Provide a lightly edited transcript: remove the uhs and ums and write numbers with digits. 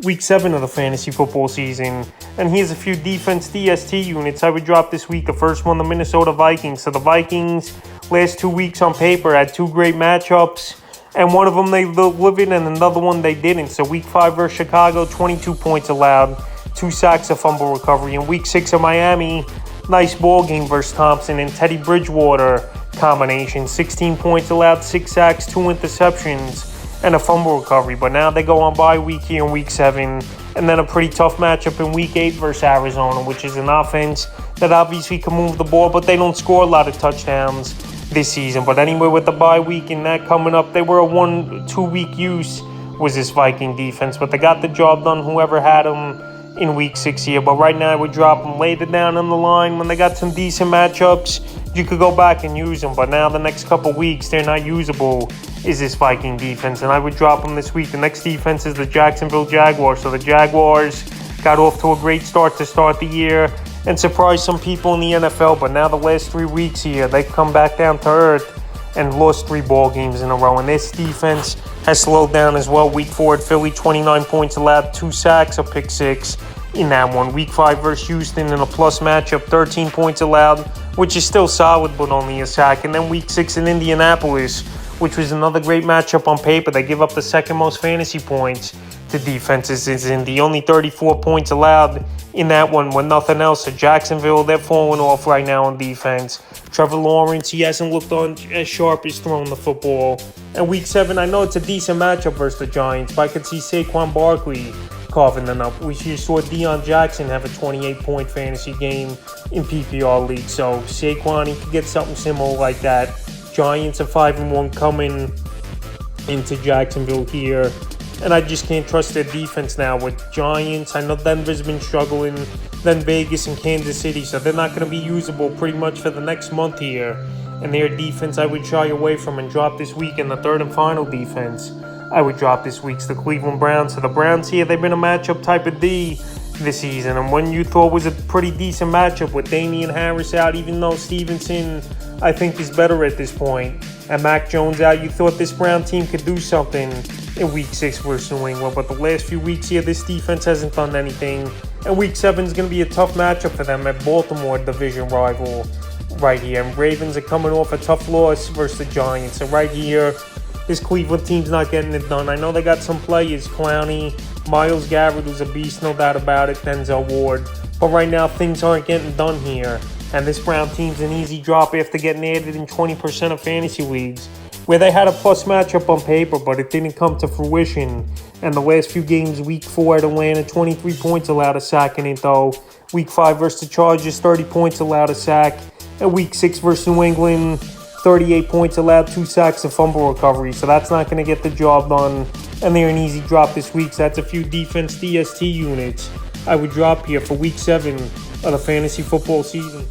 week 7 of the fantasy football season. And here's a few defense DST units I would drop this week. The first one, the Minnesota Vikings. So the Vikings, last 2 weeks on paper, had 2 great matchups. And one of them they live in and another one they didn't. So week 5 versus Chicago, 22 points allowed, 2 sacks, a fumble recovery. In week 6 of Miami, nice ball game versus Thompson and Teddy Bridgewater combination. 16 points allowed, 6 sacks, 2 interceptions, and a fumble recovery. But now they go on bye week here in week 7, and then a pretty tough matchup in week 8 versus Arizona, which is an offense that obviously can move the ball, but they don't score a lot of touchdowns this season. But anyway, with the bye week and that coming up, they were a 1-2 week use was this Viking defense, but they got the job done, whoever had them in week 6 here. But right now I would drop them later down on the line. When they got some decent matchups, you could go back and use them, but now the next couple weeks they're not usable is this Viking defense, and I would drop them this week. The next defense is the Jacksonville Jaguars. So the Jaguars got off to a great start to start the year and surprised some people in the NFL, but now the last 3 weeks here they've come back down to earth and lost 3 ball games in a row, and this defense has slowed down as well. Week 4 at Philly, 29 points allowed, 2 sacks, a pick 6 in that one. Week 5 versus Houston in a plus matchup, 13 points allowed, which is still solid, but only a sack. And then week 6 in Indianapolis, which was another great matchup on paper. They give up the second most fantasy points to defenses. Is in the only 34 points allowed in that one with nothing else. So Jacksonville, they're falling off right now on defense. Trevor Lawrence, he hasn't looked on as sharp as throwing the football. And week 7, I know it's a decent matchup versus the Giants, but I could see Saquon Barkley carving them up. We just saw Deion Jackson have a 28-point fantasy game in PPR league. So Saquon, he could get something similar like that. Giants are 5-1 coming into Jacksonville here. And I just can't trust their defense now with Giants. I know Denver's been struggling, then Vegas and Kansas City, so they're not going to be usable pretty much for the next month here. And their defense I would shy away from and drop this week. In the third and final defense I would drop this week's the Cleveland Browns. So the Browns here, they've been a matchup type of D this season. And one you thought was a pretty decent matchup with Damian Harris out, even though Stevenson, I think, is better at this point, and Mac Jones out, you thought this Brown team could do something in week 6 versus New England. But the last few weeks here, this defense hasn't done anything. And week 7 is going to be a tough matchup for them at Baltimore, division rival right here. And Ravens are coming off a tough loss versus the Giants. So right here, this Cleveland team's not getting it done. I know they got some players, Clowney, Myles Garrett, who's a beast, no doubt about it, Denzel Ward. But right now, things aren't getting done here. And this Brown team's an easy drop after getting added in 20% of fantasy leagues, where they had a plus matchup on paper, but it didn't come to fruition. And the last few games, week 4 at Atlanta, 23 points allowed, a sack in it though. Week 5 versus the Chargers, 30 points allowed, a sack. And week 6 versus New England, 38 points allowed, 2 sacks, a fumble recovery. So that's not going to get the job done. And they're an easy drop this week. So that's a few defense DST units I would drop here for week 7 of the fantasy football season.